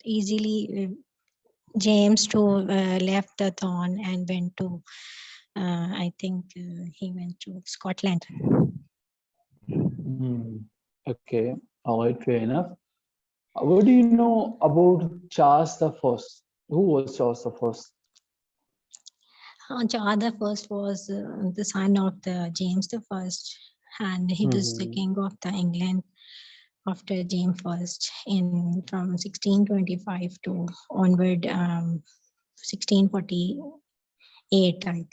easily James to left the throne and went to, I think he went to Scotland. Okay, all right, fair enough. What do you know about Charles the First? Who was Charles the First? Charles the First was the son of the James the First, and he was the king of the England after James First in from 1625 to onward 1648, I think.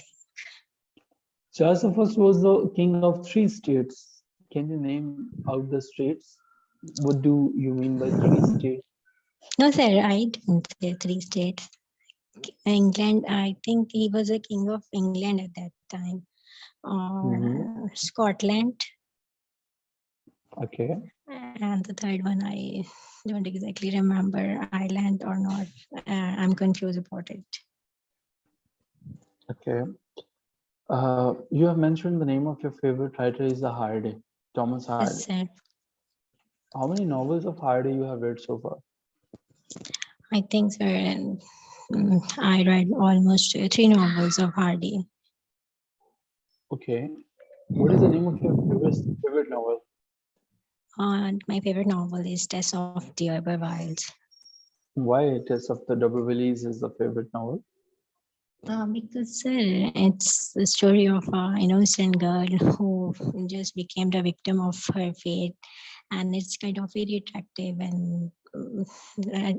Charles the First was the king of 3 states. Can you name out the states? What do you mean by 3 states? No, sir, I didn't say 3 states. England, I think he was a king of England at that time, or Scotland. Okay. And the third one, I don't exactly remember, Ireland or not. I'm confused about it. Okay. You have mentioned the name of your favorite writer is the Hardy, Thomas Hardy. Yes, sir. How many novels of Hardy you have read so far? I think, sir, I read almost 3 novels of Hardy. Okay. What is the name of your favorite novel? My favorite novel is Tess of the Upper Wilds. Why Tess of the Double Willies is the favorite novel? Because it's the story of an innocent girl who just became the victim of her fate, and it's kind of very attractive and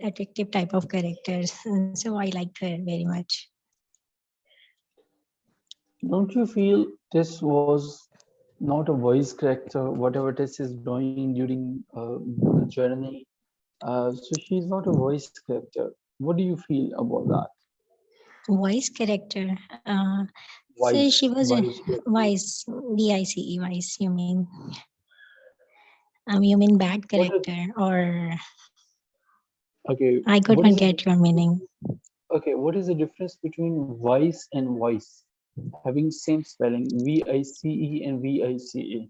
attractive type of characters. And so I like her very much. Don't you feel Tess was not a voice character, whatever Tess is doing during the journey? So she's not a voice character. What do you feel about that? Voice character. So Vice, she was a vice. vice, V-I-C-E, vice, you mean? You mean bad What is, character, or okay, I what couldn't is get your meaning. okay? What is the difference between vice and voice? Having same spelling, V-I-C-E and V-I-C-A.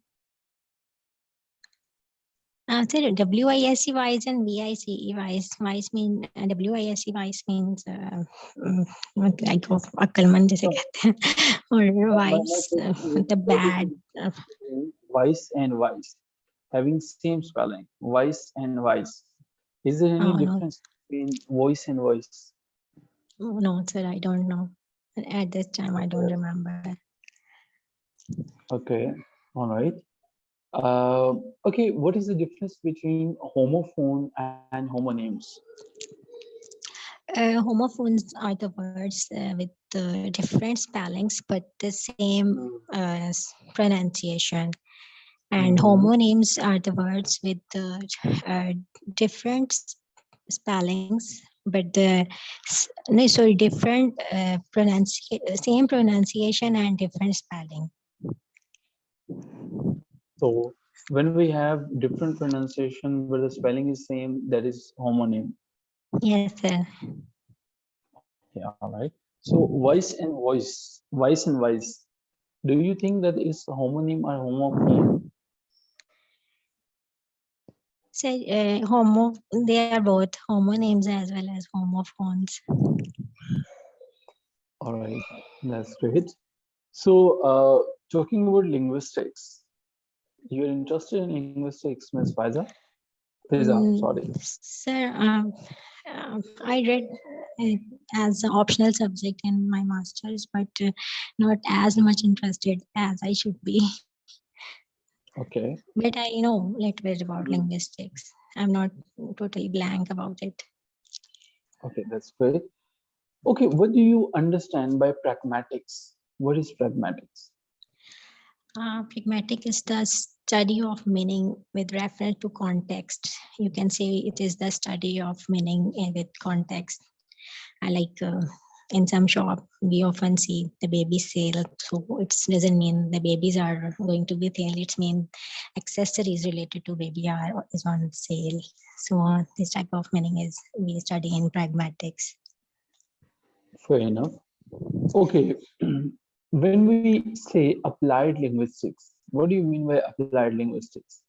So W-I-S-E wise and V-I-C-E wise. Wise mean W-I-S-E wise means like of अक्लमंद जैसे कहते हैं, or wise the bad. Vice and vice, having same spelling, vice and vice. Is there any Oh no, difference between voice and voice? no, sir, I don't know. At this time, I don't remember. Okay, all right. Okay, what is the difference between homophone and homonyms? Homophones are the words with different spellings but the same pronunciation, and homonyms are the words with different spellings but the different same pronunciation and different spelling. So when we have different pronunciation but the spelling is same, that is homonym. Yes, sir. Yeah, all right. So voice and voice, vice and vice. Do you think that is homonym or homophone? So they are both homonyms as well as homophones. All right, that's great. So talking about linguistics, you're interested in linguistics, Ms. Faiza? Sorry. Sir, I read it as an optional subject in my master's, but not as much interested as I should be. Okay. But I know a little bit about linguistics. I'm not totally blank about it. Okay, that's great. Okay, what do you understand by pragmatics? What is pragmatics? Pragmatic is the study of meaning with reference to context. You can say it is the study of meaning with context. Like in some shop, we often see the baby sale. So it doesn't mean the babies are going to be sale. It means accessories related to baby are is on sale. So this type of meaning is we study in pragmatics. Fair enough. Okay. When we say applied linguistics, what do you mean by applied linguistics?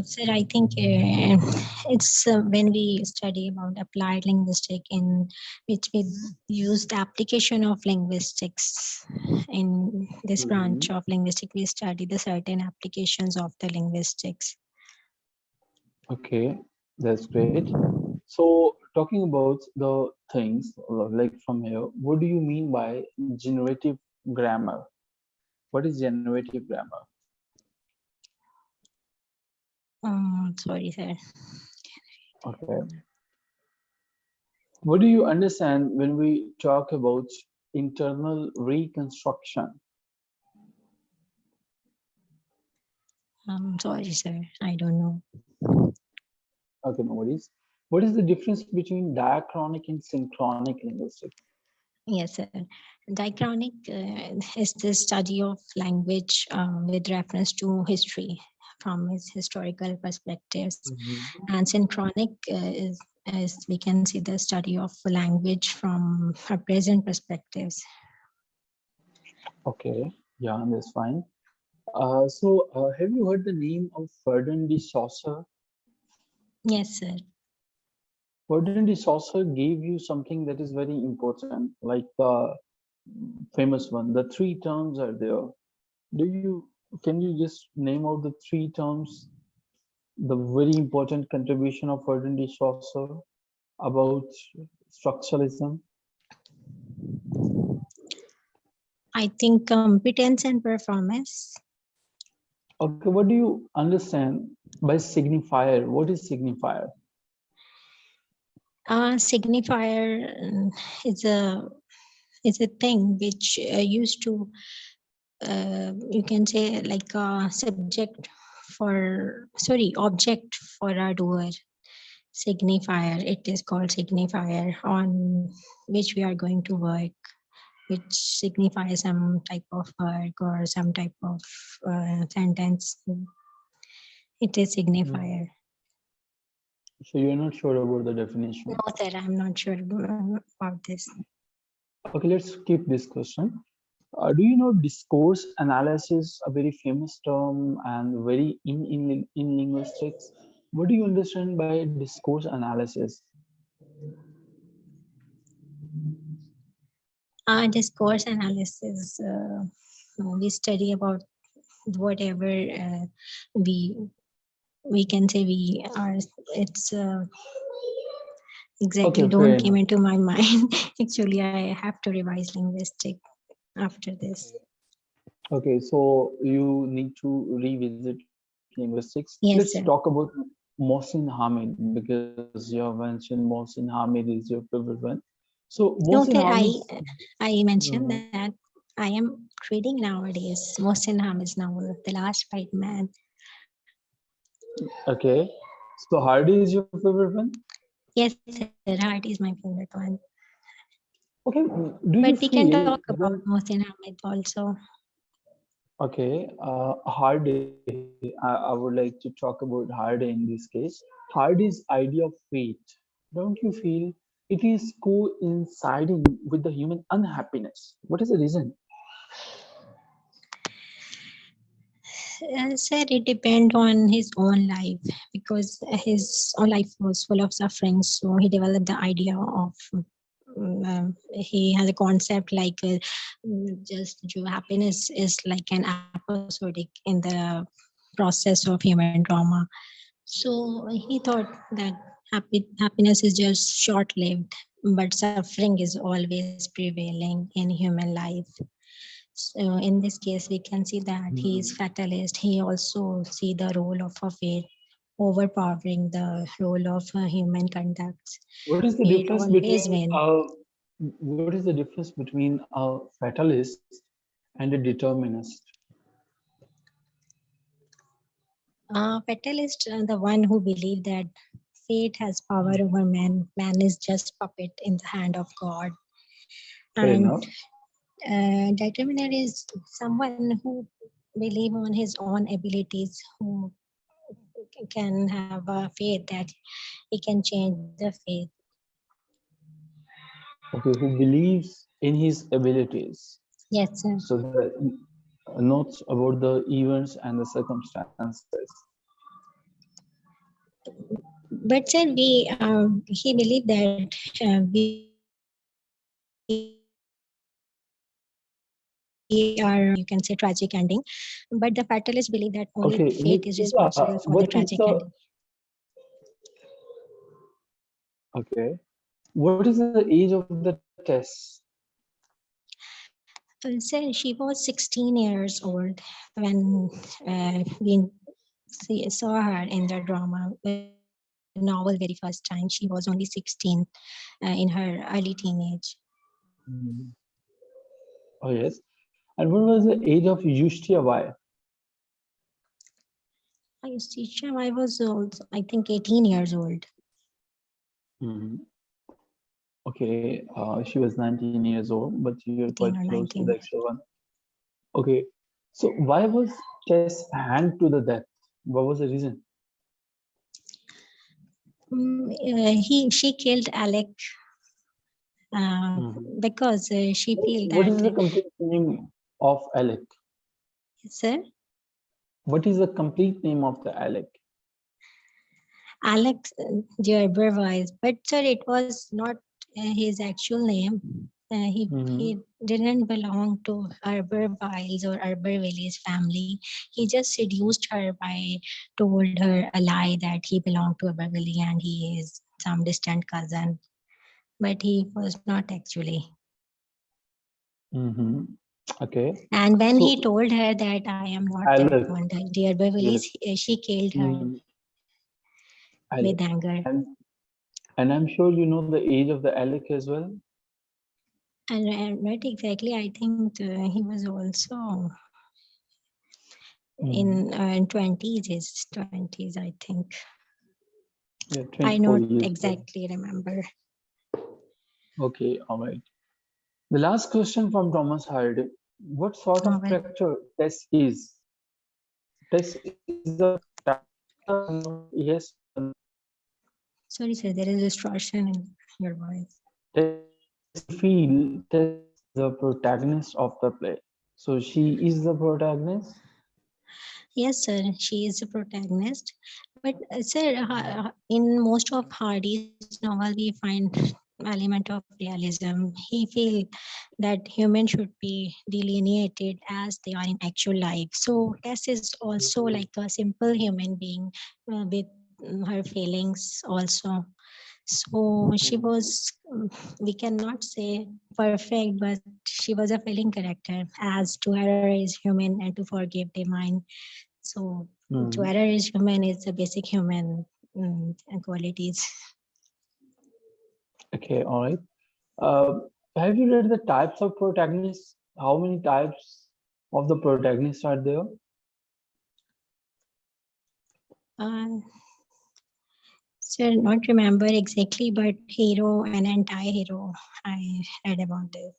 Sir, I think it's when we study about applied linguistic in which we use the application of linguistics. In this branch of linguistics, we study the certain applications of the linguistics. Okay, that's great. So, talking about the things like from here, what do you mean by generative grammar? What is generative grammar? Sorry, sir. Okay. What do you understand when we talk about internal reconstruction? Sorry, sir. I don't know. Okay, no worries. What is the difference between diachronic and synchronic linguistics? Yes, sir. Diachronic is the study of language with reference to history from its historical perspectives. And synchronic is we can see the study of language from a present perspectives. Okay, yeah, that's fine. Have you heard the name of Ferdinand de Saussure? Yes, sir. Ferdinand de Saussure gave you something that is very important, like the famous one. The three terms are there. Can you just name out the three terms, the very important contribution of Ferdinand de Saussure about structuralism? I think competence and performance. Okay, what do you understand by signifier? What is signifier? Signifier is a thing which used to you can say like a subject for object for a doer. Signifier, it is called signifier on which we are going to work, which signifies some type of work or some type of sentence. It is signifier. So you're not sure about the definition. No, sir, I'm not sure about this. Okay, let's skip this question. Do you know discourse analysis, a very famous term and very in linguistics? What do you understand by discourse analysis? Discourse analysis, we study about whatever we can say we are. It's exactly Okay, don't fair came enough. into my mind. Actually, I have to revise linguistic after this. Okay, so you need to revisit linguistics. Let's Yes, talk sir. about Mohsin Hamid because you have mentioned Mohsin Hamid is your favorite one. So Mohsin No, Hamid, sir, I mentioned Mhm. that I am reading nowadays Mohsin Hamid's novel, The Last White Man. Okay, so Hardy is your favorite one. Yes, sir, Heart is my favorite one. Okay, do But you we can talk feel about when Mohsin Hamid also. okay, Hardy, I would like to talk about Hardy in this case. Hardy's idea of fate, don't you feel it is coinciding with the human unhappiness? What is the reason? Sir, it depends on his own life because his own life was full of suffering. So he developed the idea of he has a concept like just happiness is like an episodic in the process of human trauma. So he thought that happiness is just short lived, but suffering is always prevailing in human life. So in this case, we can see that he is fatalist. He also see the role of a fate overpowering the role of human conduct. What is the Fate difference always between win. what is the difference between a fatalist and a determinist? Fatalist, the one who believe that fate has power over man. Man is just puppet in the hand of God. Fair And enough. determiner is someone who believe on his own abilities, who can have a faith that he can change the fate. Okay, who believes in his abilities. Yes, sir. So that not about the events and the circumstances. But sir, he believed that we are, you can say, tragic ending, but the fatalists believe that only fate is responsible for the tragic ending. Okay, Nitya, what is the okay? What is the age of the test? Sir, she was 16 years old when we saw her in the drama, the novel, very first time. She was only 16 in her early teenage. Hmm. Oh yes. And what was the age of Yushtia Bai? I used to teach him, I was old, I think 18 years old. Hmm. Okay, she was 19 years old, but you're quite 18 or close to the 19. actual one. Okay, so why was Tess hanged to the death? What was the reason? She killed Alec uh, Mhm. because she feel What that, is the complete name of Alec? sir, What is the complete name of the Alec? Alex Gerberwise, but sir, it was not his actual name. He Hmm. didn't belong to Arborwiles or Arborvillies family. He just seduced her by told her a lie that he belonged to Arborvilli and he is some distant cousin, but he was not actually. Hmm. Okay, And when he so told her that I am not that Alec, one, the Arborvillies, yes, she killed her mm, with Alec, anger. and I'm sure you know the age of the Alec as well. And not exactly, I think he was also Mm. in 20s, his 20s, I think. Yeah, I 24 not years old. exactly remember. Okay, all right. The last question from Thomas Hardy. What sort of Well, character Tess is? Tess is a protagonist or not? Yes or no? sorry, sir, there is distortion in your voice. Tess, do you feel Tess is the protagonist of the play? So she is the protagonist? Yes, sir, she is the protagonist. But sir, in most of Hardy's novel, we find element of realism. He feel that humans should be delineated as they are in actual life. So Tess is also like a simple human being with her feelings also. So she Mhm. was, we cannot say perfect, but she was a feeling character, as to err is human and to forgive divine. So to Mhm. err is human is the basic human qualities. Okay, all right. Uh, have you read the types of protagonists? How many types of the protagonists are there? Uh, so not remember exactly, but hero and anti-hero, I read about this.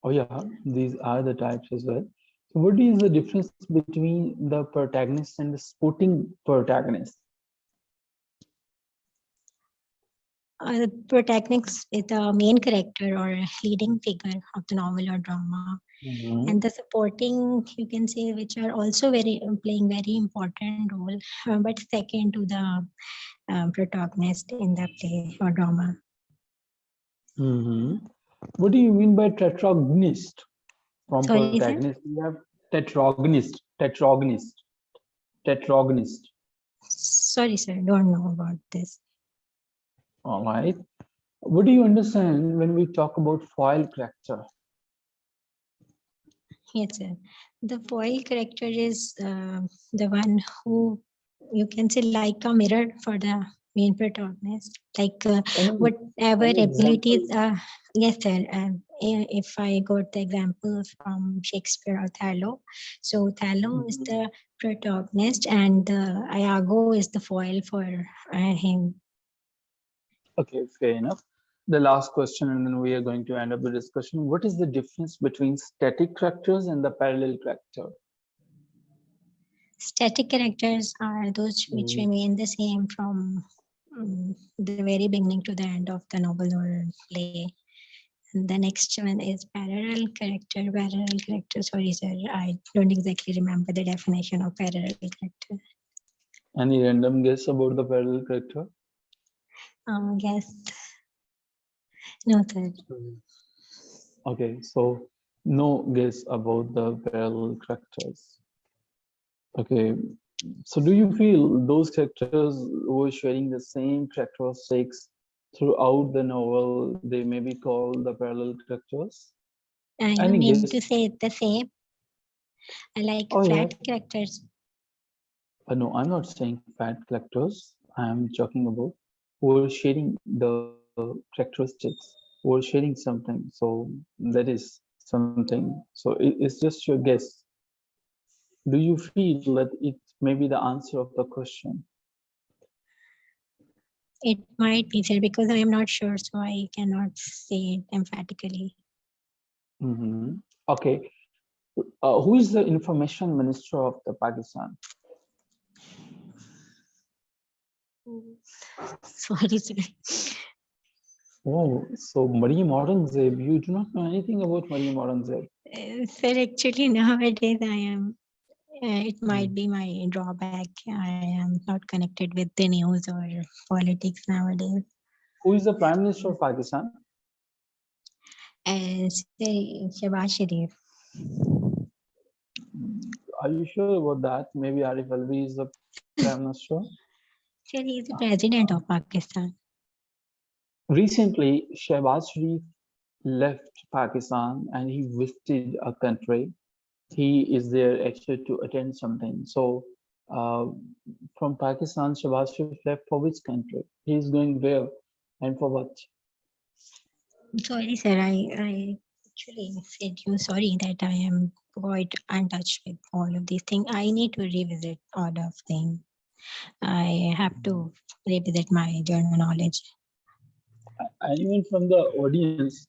Oh yeah, these are the types as well. So what is the difference between the protagonist and the supporting protagonist? The protagonist is the main character or leading figure of the novel or drama, and Mhm. the supporting, you can say, which are also very playing very important role, but second to the protagonist in the play or drama. Mhm. What do you mean by tetragonist? From Sorry, sir. protagonist, we have tetragonist. Sorry, sir. Don't know about this. All right. What do you understand when we talk about foil character? Yes, sir. The foil character is the one who, you can say, like a mirror for the main protagonist. Like whatever Any example? abilities. Yes, sir. If I got the example from Shakespeare Othello, so Othello is Mhm. the protagonist, and Iago is the foil for him. Okay, fair enough. The last question, and then we are going to end up the discussion. What is the difference between static characters and the parallel character? Static characters are those which Mm. remain the same from the very beginning to the end of the novel or play. And the next one is parallel character. Parallel character. Sorry, sir, I don't exactly remember the definition of parallel character. Any random guess about the parallel character? Guess. No, sir. Okay, so no guess about the parallel characters. Okay, so do you feel those characters were sharing the same characteristics throughout the novel? They may be called the parallel characters. You Any mean guess? to say the same? Like Oh yeah. flat characters? No, I'm not saying fat characters. I'm talking about who are sharing the characteristics, who are sharing something. So that is something. So it's just your guess. Do you feel that it may be the answer of the question? It might be, sir, because I am not sure, so I cannot say it emphatically. Okay. Who is the information minister of the Pakistan? Sorry, sir. Oh, so Mariam Aurangzeb. You do not know anything about Mariam Aurangzeb. Sir, actually nowadays I am, it might be my drawback. I am not connected with the news or politics nowadays. Who is the Prime Minister of Pakistan? Shehbaz Sharif. Are you sure about that? Maybe Arif Alvi is the Prime Minister. Sir, he is the president of Pakistan. Recently, Shehbaz Sharif left Pakistan and he visited a country. He is there actually to attend something. So, from Pakistan, Shehbaz Sharif left for which country? He is going where and for what? Sorry, sir. I actually said you sorry that I am quite untouched with all of these things. I need to revisit all of things. I have to revisit my journal knowledge. Anyone from the audience?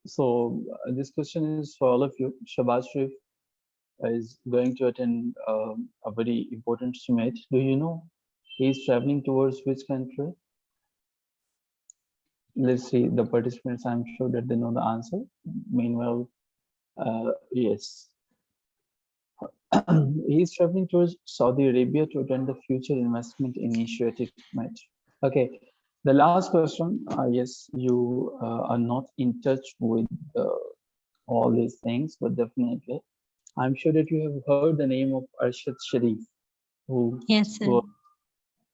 So, this question is for all of you. Shehbaz Sharif is going to attend a very important summit. Do you know he is traveling towards which country? Let's see the participants. I'm sure that they know the answer. Meanwhile, yes, he is traveling towards Saudi Arabia to attend the Future Investment Initiative summit. Okay, the last question. Yes, you are not in touch with all these things, but definitely, I'm sure that you have heard the name of Arshad Sharif. Who Yes, sir.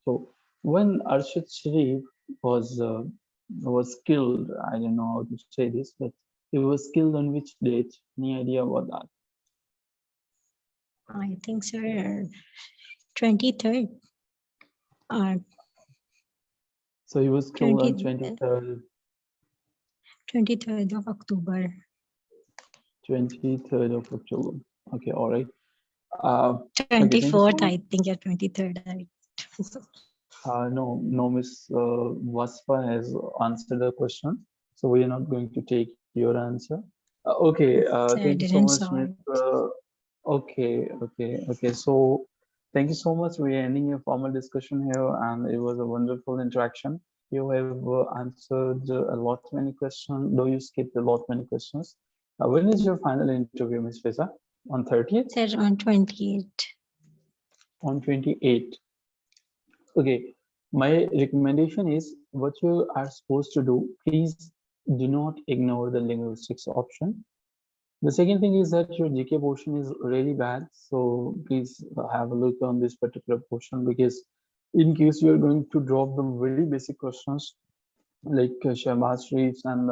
So when Arshad Sharif was killed, I don't know how to say this, but he was killed on which date? Any idea about that? I think, sir, 23rd or So he was killed on 23rd of October. 23rd of October. Okay, all right. 24th, I think, yeah, 23rd. No, Miss Wasfa has answered the question, so we are not going to take your answer. Okay, thank you so much, Miss. Okay. So, thank you so much. We are ending a formal discussion here, and it was a wonderful interaction. You have answered a lot many questions, though you skipped a lot many questions. When is your final interview, Miss Fiza? On 30th? Sir, on 28th. On 28th. Okay, my recommendation is what you are supposed to do. Please do not ignore the linguistics option. The second thing is that your GK portion is really bad. So please have a look on this particular portion, because in case you are going to drop the very basic questions like Shehbaz Sharif's and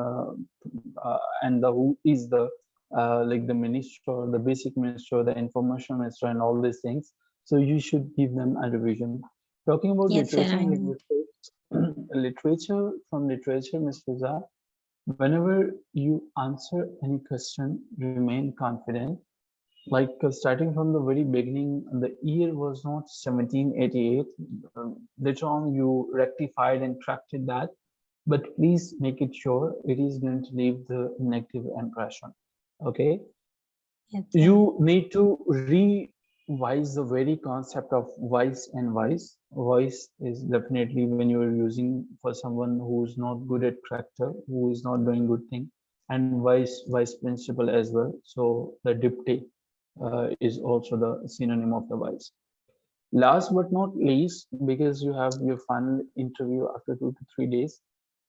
the who is the like the minister, the basic minister, the information minister, and all these things. So you should give them a revision. Talking about Yes, sir, literature and literature, from literature, Ms. Fiza, whenever you answer any question, remain confident. Like starting from the very beginning, the year was not 1788. Later on, you rectified and corrected that, but please make it sure it is going to leave the negative impression. Okay. yes, You need to revise the very concept of vice and vice. Vice is definitely when you are using for someone who is not good at character, who is not doing good thing, and vice principle as well. So the dipty is also the synonym of the vice. Last but not least, because you have your final interview after 2 to 3 days,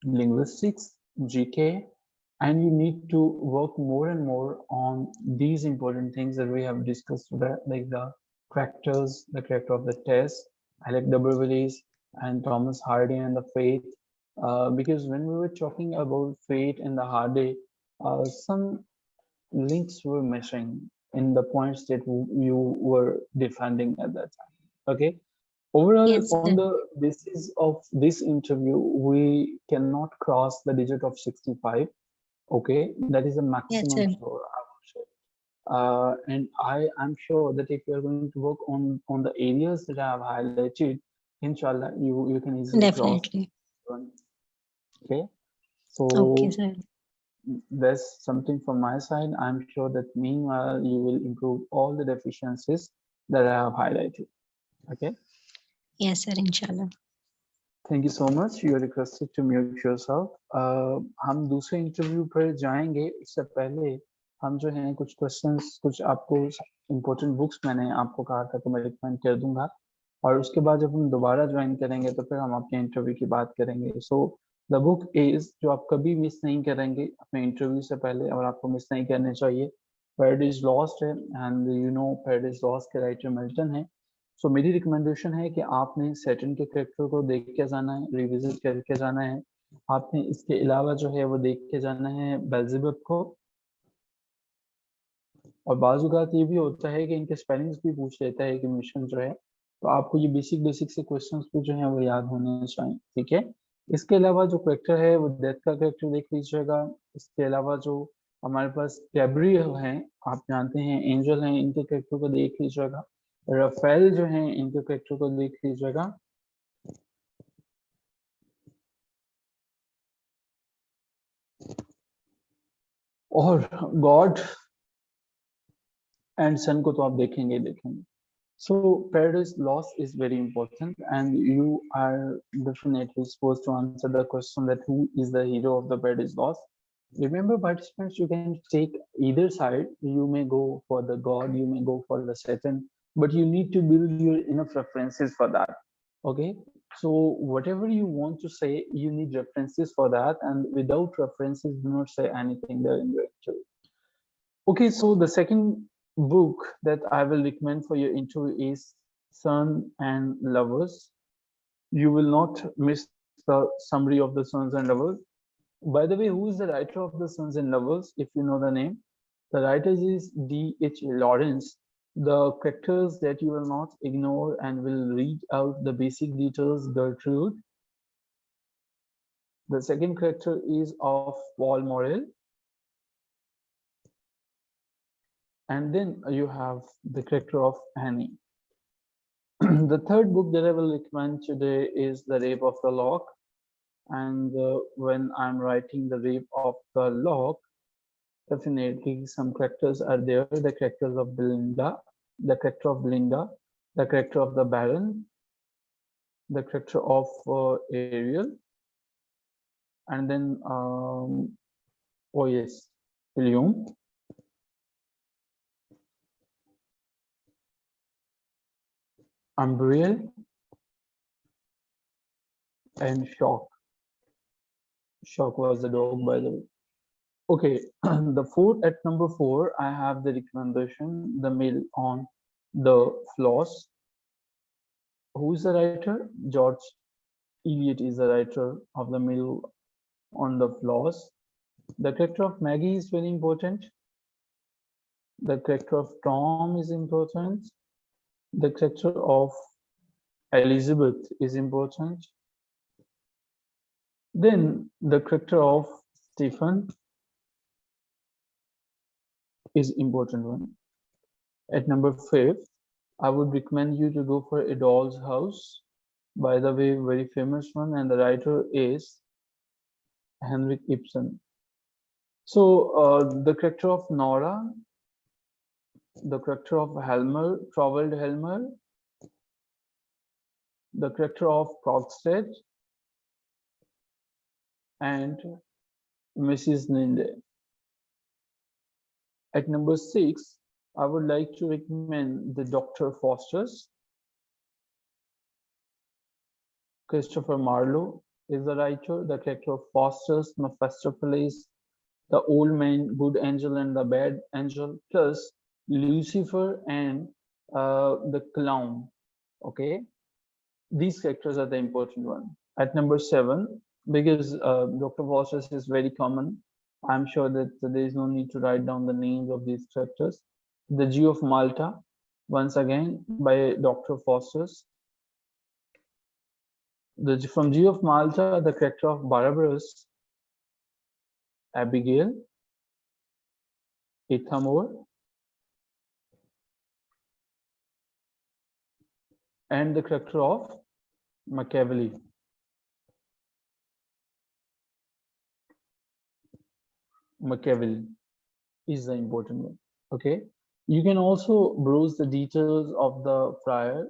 linguistics, GK, and you need to work more and more on these important things that we have discussed today, like the character of the test, Alec Willis and Thomas Hardy and the fate. Because when we were talking about fate and the Hardy, some links were missing in the points that you were defending at that time. Okay. Overall, Yes, on sir. the basis of this interview, we cannot cross the digit of 65. Okay, that is a Yes, maximum sir. score, I would say. And I am sure that if you are going to work on the areas that I have highlighted, inshallah, you can easily cross Definitely. one. Okay, Okay, so sir. that's something from my side. I'm sure that meanwhile you will improve all the deficiencies that I have highlighted. Okay. Yes, sir. Inshallah. Thank you so much you are requested to mute yourself हम दूसरे interview पर जाएंगे उससे पहले हम जो हैं कुछ क्वेश्चंस कुछ आपको इम्पोर्टेंट बुक्स मैंने आपको कहा था कि मैं रिकमेंड कर दूंगा और उसके बाद जब हम दोबारा ज्वाइन करेंगे तो फिर हम आपके इंटरव्यू की बात करेंगे सो द बुक इज जो आप कभी मिस नहीं करेंगे अपने इंटरव्यू से पहले और आपको मिस नहीं करने चाहिए पैराडाइज लॉस्ट है and you know paradise lost के राइटर मिल्टन है सो मेरी रिकमेंडेशन है कि आपने सैटर्न के कैरेक्टर को देख के जाना है रिविजिट करके जाना है आपने इसके अलावा जो है वो देख के जाना है बेल्ज़ेबुथ को और बाज़ ये भी होता है कि इनके स्पेलिंग्स भी पूछ लेता है कि मिशन जो है तो आपको ये बेसिक से क्वेश्चंस भी जो है वो याद होने चाहिए ठीक है इसके अलावा जो कैरेक्टर है वो डेथ का कैरेक्टर देख लीजिएगा इसके अलावा जो हमारे पास गैब्रियल हैं आप जानते हैं एंजल हैं इनके कैरेक्टर को देख लीजिएगा राफेल जो हैं इनके कैरेक्टर को देख लीजिएगा और गॉड एंड सन को तो आप देखेंगे so paradise lost is very important and you are definitely supposed to answer the question that who is the hero of the paradise lost remember participants you can take either side you may go for the god you may go for the satan but you need to build your enough references for that okay so whatever you want to say you need references for that and without references do not say anything there in your interview okay so the second book that I will recommend for your interview is Sun and Lovers. You will not miss the summary of the Sons and Lovers. By the way, who is the writer of the Sons and Lovers? If you know the name, the writer is D.H. Lawrence. The characters that you will not ignore and will read out the basic details. Gertrude. The second character is of Paul Morel. And then you have the character of Annie. The third book that I will recommend today is The Rape of the Lock. And when I'm writing The Rape of the Lock, definitely some characters are there. The characters of Belinda, the character of Belinda, the character of the Baron, the character of Ariel, and then, oh yes, William. Umbriel and Shock. Shock was the dog, by the way. Okay, at number 4, I have the recommendation, The Mill on the Floss. Who is the writer? George Eliot is the writer of The Mill on the Floss. The character of Maggie is very important. The character of Tom is important. The character of Elizabeth is important. Then the character of Stephen is important one. At number 5, I would recommend you to go for A Doll's House. By the way, very famous one, and the writer is Henrik Ibsen. So the character of Nora, the character of Helmer, Thorvald Helmer, the character of Krogstad, and Mrs. Linde. At number 6, I would like to recommend the Dr. Foster's. Christopher Marlowe is the writer. The character of Faustus, Mephistopheles, the old man, good angel, and the bad angel, plus Lucifer and the clown. Okay, these characters are the important one. At number 7, because Dr. Faustus is very common, I'm sure that there is no need to write down the names of these characters. The Jew of Malta, once again by Dr. Faustus. From Jew of Malta, the character of Barabbas, Abigail, Ithamore, and the character of Machiavelli. Machiavelli is the important one. Okay, you can also browse the details of the friar,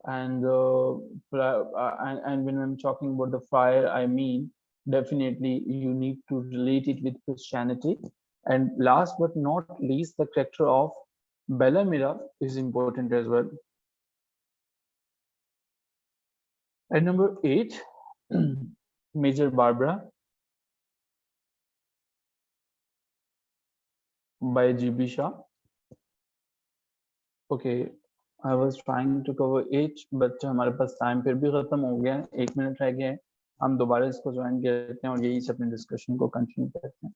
and when I'm talking about the friar, I mean definitely you need to relate it with Christianity. And last but not least, the character of Bellamira is important as well. At number 8, Major Barbara by G.B. Shah. Okay, I was trying to cover 8, but हमारे पास time फिर भी खत्म हो गया है, 1 minute रह गया है. हम दोबारा इसको ज्वाइन करते हैं और यही से अपने डिस्कशन को कंटिन्यू करते हैं.